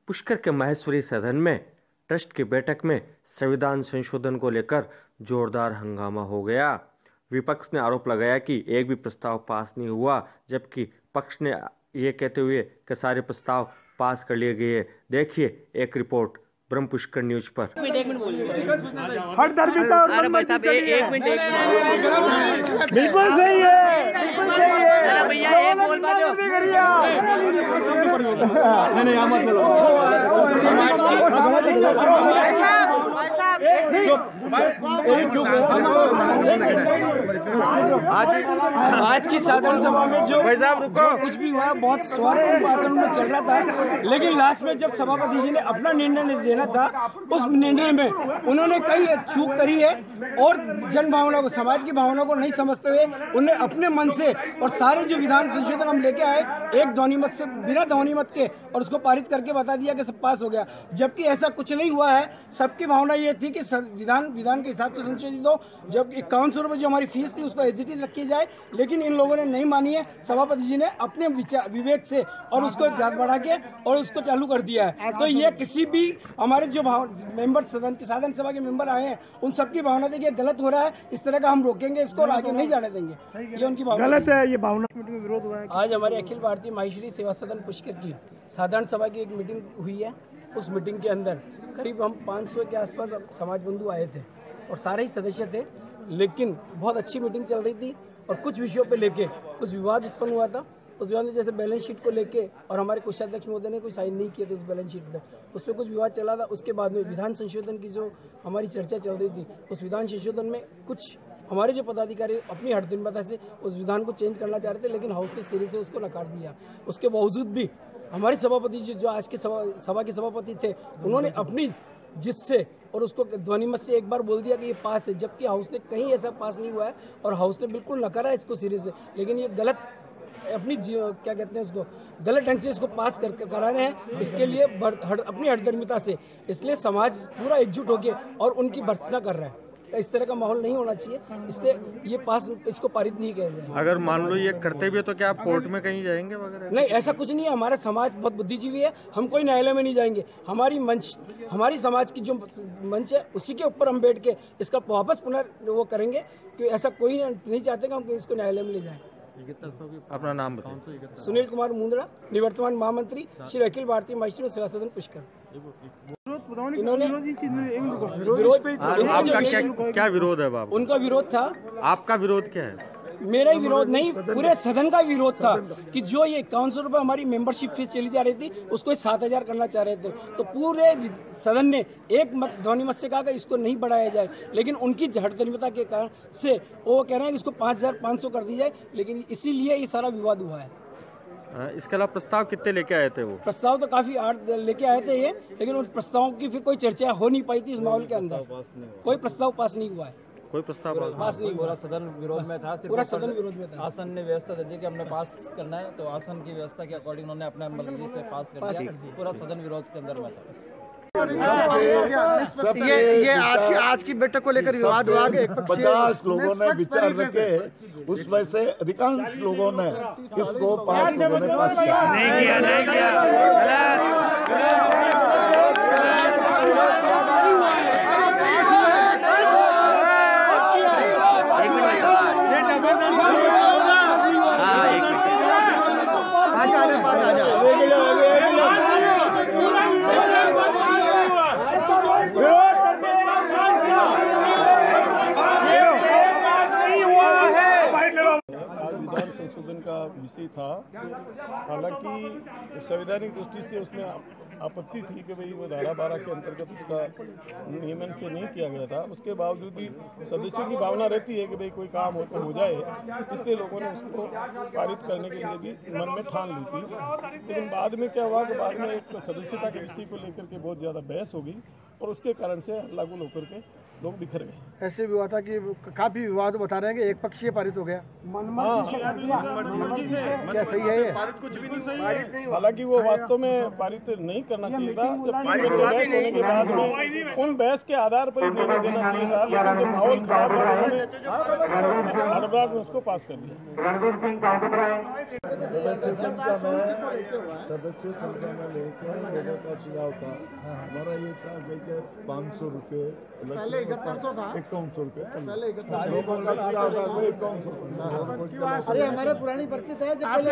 पुष्कर के महेश्वरी सदन में ट्रस्ट की बैठक में संविधान संशोधन को लेकर जोरदार हंगामा हो गया। विपक्ष ने आरोप लगाया कि एक भी प्रस्ताव पास नहीं हुआ, जबकि पक्ष ने ये कहते हुए कि सारे प्रस्ताव पास कर लिए गए। देखिए एक रिपोर्ट ब्रह्म पुष्कर न्यूज पर। एक मिनट बिल्कुल सही है, भैया एक बोल बात आज की साधारण सभा में जो कुछ भी हुआ बहुत स्वार्थपूर्ण वातावरण में चल रहा था, लेकिन लास्ट में जब सभापति जी ने अपना निर्णय देना था, उस निर्णय में उन्होंने कई चूक करी है और जन भावना को, समाज की भावना को नहीं समझते हुए उन्हें अपने मन से और सारे जो विधान संशोधन हम लेके आए एक ध्वनि मत से, बिना ध्वनि मत के, और उसको पारित करके बता दिया कि सब पास हो गया, जबकि ऐसा कुछ नहीं हुआ है। सबकी भावना ये थी कि विधान के हिसाब से संशोधित हो, जब 5100 रुपये जो हमारी फीस थी उसको एज इट इज रखी जाए, लेकिन इन लोगों ने नहीं मानी है। सभापति जी ने अपने विवेक से और उसको जात बढ़ा के और उसको चालू कर दिया है। तो ये किसी भी हमारे जो मेंबर साधारण सभा के मेंबर आए हैं उन सबकी भावना थी कि गलत हो रहा है, इस तरह का हम रोकेंगे इसको और आगे नहीं जाने देंगे। ये उनकी भावना गलत है, ये भावना में विरोध हुआ है। आज हमारे अखिल भारतीय महेश्वरी सेवा सदन पुष्कर की साधारण सभा की एक मीटिंग हुई है। उस मीटिंग के अंदर करीब हम 500 के आसपास समाज बंधु आए थे और सारे ही सदस्य थे, लेकिन बहुत अच्छी मीटिंग चल रही थी और कुछ विषयों पे लेके कुछ विवाद उत्पन्न हुआ था। उस विवाद में जैसे बैलेंस शीट को लेके और हमारे कोषाध्यक्ष महोदय ने कोई साइन नहीं किए थे उस बैलेंस शीट पे, उस पर कुछ विवाद चला था। उसके बाद में विधान संशोधन की जो हमारी चर्चा चल रही थी, उस विधान संशोधन में कुछ हमारे जो पदाधिकारी अपनी हड़दिनबता से उस विधान को चेंज करना चाह रहे थे, लेकिन हाउस के सिरे से उसको नकार दिया। उसके बावजूद भी हमारे सभापति जो आज के सभा के सभापति थे, उन्होंने अपनी जिससे और उसको ध्वनिमत से एक बार बोल दिया कि ये पास है, जबकि हाउस ने कहीं ऐसा पास नहीं हुआ है और हाउस ने बिल्कुल नकारा है इसको सिरे से। लेकिन ये गलत अपनी क्या कहते हैं उसको, गलत ढंग से इसको पास करा रहे हैं, इसके लिए अपनी हठधर्मिता से, इसलिए समाज पूरा एकजुट होकर और उनकी भर्त्सना कर रहा है। इस तरह का माहौल नहीं होना चाहिए, इससे ये पास इसको पारित नहीं किया जाए। अगर मान लो ये करते भी तो क्या आप कोर्ट में कहीं जाएंगे वगैरह? नहीं, ऐसा कुछ नहीं है। हमारा समाज बहुत बुद्धिजीवी है, हम कोई न्यायालय में नहीं जाएंगे। हमारी समाज की जो मंच है उसी के ऊपर हम बैठ के इसका वापस वो करेंगे कि ऐसा कोई नहीं चाहते कि हम इसको न्यायालय में ले जाएं। अपना नाम बताएं। सुनील कुमार मुंदड़ा, निवर्तमान महामंत्री श्री अखिल भारतीय महेश्वरी सेवा सदन पुष्कर। इन्होंने आपका क्या विरोध है बाबू? उनका विरोध था। आपका विरोध क्या है? मेरा ही विरोध नहीं, पूरे सदन का विरोध था कि जो ये 5100 रुपये हमारी मेंबरशिप फीस चली जा रही थी उसको 7000 करना चाह रहे थे। तो पूरे सदन ने एक मत ध्वनि मत से कहा कि इसको नहीं बढ़ाया जाए, लेकिन उनकी हठधर्मिता के कारण से वो कह रहे हैं कि इसको 5500 कर दी जाए, लेकिन इसीलिए ये सारा विवाद हुआ है। इसके अलावा प्रस्ताव कितने लेके आए थे? वो प्रस्ताव तो काफी 8 लेके आए थे ये, लेकिन उन प्रस्तावों की फिर कोई चर्चा हो नहीं पाई थी इस माहौल के अंदर। कोई प्रस्ताव पास नहीं हुआ है, कोई प्रस्ताव पास नहीं। पूरा सदन विरोध में था, पूरा सदन विरोध में था। आसन ने व्यवस्था दे दी कि हमने पास करना है, तो आसन की व्यवस्था के अकॉर्डिंग उन्होंने अपने मर्जी से पास कर दिया। पूरा सदन विरोध के अंदर में था। ये आज की बैठक को लेकर विवाद हुआ। 50 लोगों ने विचार रखे, उसमें से अधिकांश लोगों ने किसको पास किया। संशोधन का विषय था। हालांकि संवैधानिक दृष्टि से उसमें आपत्ति थी कि भाई वो धारा 12 के अंतर्गत उसका नियमन से नहीं किया गया था। उसके बावजूद भी सदस्यों की भावना रहती है कि भाई कोई काम हो तो हो जाए, इसलिए लोगों ने उसको पारित करने के लिए भी मन में ठान ली थी। लेकिन बाद में क्या हुआ कि बाद में एक सदस्यता के विषय को लेकर के बहुत ज़्यादा बहस हो गई और उसके कारण से लागू होकर के लोग बिखर गए। ऐसे भी हुआ था कि काफी विवाद बता रहे हैं कि एक पक्षीय पारित हो गया। क्या सही है ये? पारित कुछ भी नहीं सही है। हालांकि वो वास्तव में पारित नहीं करना चाहिए था। जब बहस होने के बाद में उन बहस के आधार पर ही निर्णय देना चाहिए था, लेकिन जब माहौल खराब हो उन्होंने हड़बड़ाहट में उसको पास कर दिया। सदस्य संख्या में लेकर लोगों का सुझाव था। हमारा ये था कि 500 रुपये पहले 7100 था, 5100 रुपये पहले 7100 लोगों का सुझाव था 5100। अरे हमारे पुरानी परिचित है जब पहले